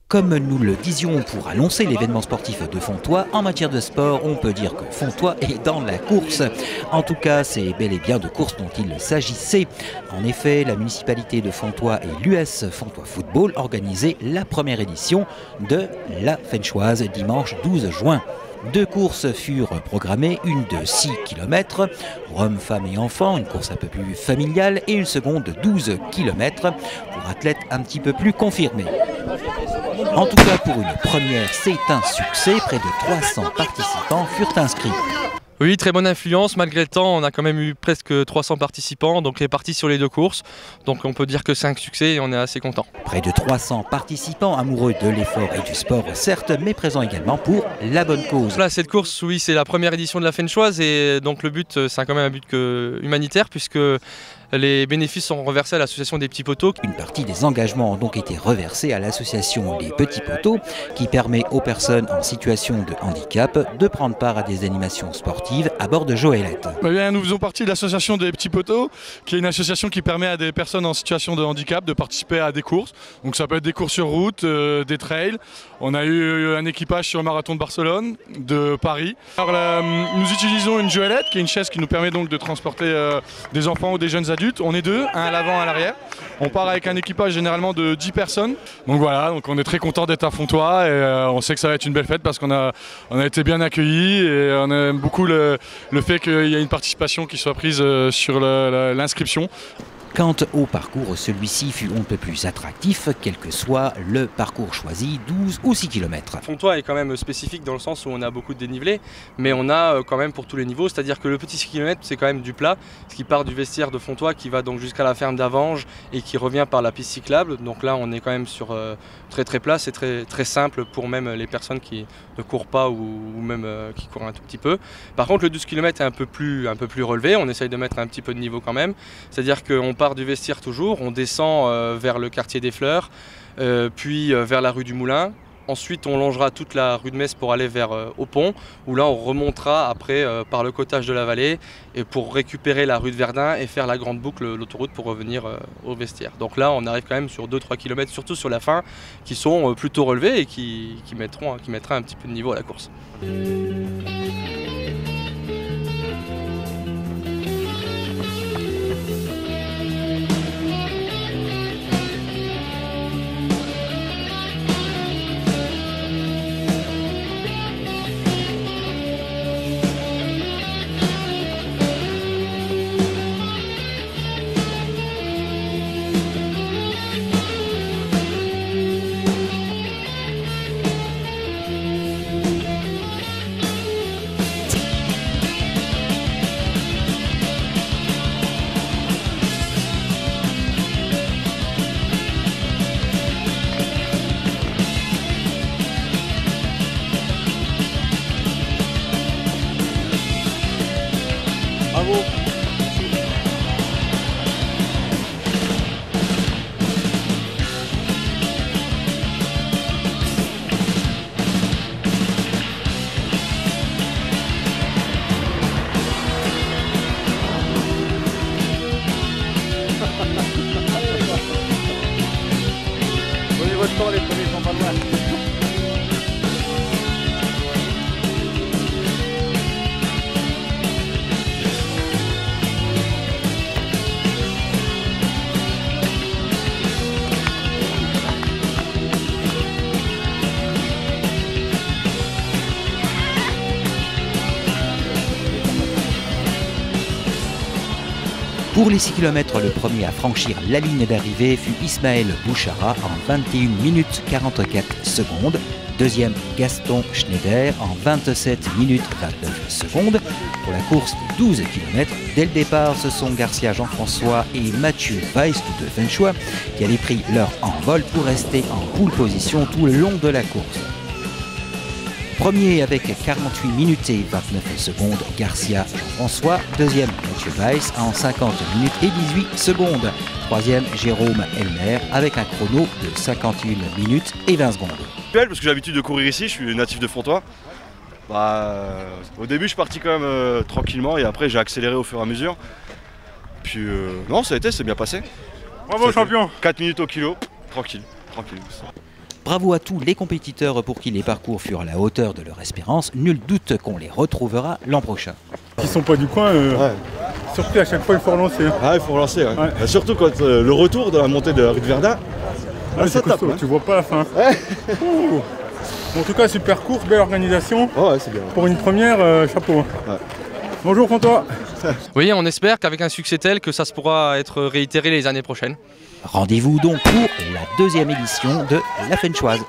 Comme nous le disions pour annoncer l'événement sportif de Fontoy, en matière de sport, on peut dire que Fontoy est dans la course. En tout cas, c'est bel et bien de course dont il s'agissait. En effet, la municipalité de Fontoy et l'US Fontoy Football organisaient la première édition de la Fenchoise dimanche 12 juin. 2 courses furent programmées, une de 6 km, hommes, femmes et enfants, une course un peu plus familiale, et une seconde de 12 km pour athlètes un petit peu plus confirmés. En tout cas, pour une première, c'est un succès. Près de 300 participants furent inscrits. Oui, très bonne influence. Malgré le temps, on a quand même eu presque 300 participants, donc répartis sur les 2 courses. Donc on peut dire que c'est un succès et on est assez content. Près de 300 participants amoureux de l'effort et du sport, certes, mais présents également pour la bonne cause. Là, cette course, oui, c'est la première édition de la Fenchoise et donc le but, c'est quand même un but humanitaire puisque les bénéfices sont reversés à l'association des Petits Poteaux. Une partie des engagements ont donc été reversés à l'association des Petits Poteaux qui permet aux personnes en situation de handicap de prendre part à des animations sportives à bord de Joëlette. Nous faisons partie de l'association des Petits Poteaux, qui est une association qui permet à des personnes en situation de handicap de participer à des courses. Donc ça peut être des courses sur route, des trails. On a eu un équipage sur le marathon de Barcelone, de Paris. Alors là, nous utilisons une Joëlette, qui est une chaise qui nous permet donc de transporter des enfants ou des jeunes adultes. On est 2, un à l'avant, un à l'arrière. On part avec un équipage généralement de 10 personnes. Donc voilà, donc on est très content d'être à Fontoy et on sait que ça va être une belle fête parce qu'on a été bien accueillis et on aime beaucoup le fait qu'il y ait une participation qui soit prise sur l'inscription. Quant au parcours, celui-ci fut on ne peut plus attractif, quel que soit le parcours choisi, 12 ou 6 km. Fontoy est quand même spécifique dans le sens où on a beaucoup de dénivelé, mais on a quand même pour tous les niveaux, c'est-à-dire que le petit 6 km c'est quand même du plat, ce qui part du vestiaire de Fontoy qui va donc jusqu'à la ferme d'Avange et qui revient par la piste cyclable. Donc là on est quand même sur très plat, c'est très simple pour même les personnes qui ne courent pas ou même qui courent un tout petit peu. Par contre le 12 km est un peu plus relevé, on essaye de mettre un petit peu de niveau quand même, c'est-à-dire qu'on part du vestiaire toujours, on descend vers le quartier des Fleurs, puis vers la rue du Moulin. Ensuite, on longera toute la rue de Metz pour aller vers au pont, où là, on remontera après par le cottage de la vallée et pour récupérer la rue de Verdun et faire la grande boucle, l'autoroute pour revenir au vestiaire. Donc là, on arrive quand même sur 2-3 km, surtout sur la fin, qui sont plutôt relevés et qui mettra un petit peu de niveau à la course. Bravo. Prenez votre temps, les premiers sont pas loin. Pour les 6 km, le premier à franchir la ligne d'arrivée fut Ismaël Bouchara en 21 minutes 44 secondes. Deuxième, Gaston Schneider en 27 minutes 29 secondes. Pour la course des 12 km, dès le départ, ce sont Garcia Jean-François et Mathieu Weiss, tous deux Fenchois, qui avaient pris leur envol pour rester en pole position tout le long de la course. Premier avec 48 minutes et 29 secondes, Garcia Jean-François. Deuxième, Mathieu Weiss en 50 minutes et 18 secondes. Troisième, Jérôme Elmer avec un chrono de 51 minutes et 20 secondes. Parce que j'ai l'habitude de courir ici, je suis natif de Fontoy. Au début, je suis parti quand même tranquillement et après, j'ai accéléré au fur et à mesure. puis non, ça a été, c'est bien passé. Bravo champion. 4 minutes au kilo, tranquille. Bravo à tous les compétiteurs pour qui les parcours furent à la hauteur de leur espérance. Nul doute qu'on les retrouvera l'an prochain. Qui sont pas du coin, surpris à chaque fois il faut relancer. Ah, il faut relancer, ouais. Ouais. Bah, surtout quand le retour de la montée de la rue de Verdun, ça tape. Tu vois pas la fin. Ouh. En tout cas, super course, belle organisation. Oh, ouais, c'est bien. Pour une première, chapeau. Ouais. Bonjour François. Oui, on espère qu'avec un succès tel que ça se pourra être réitéré les années prochaines. Rendez-vous donc pour la 2e édition de la Fenchoise.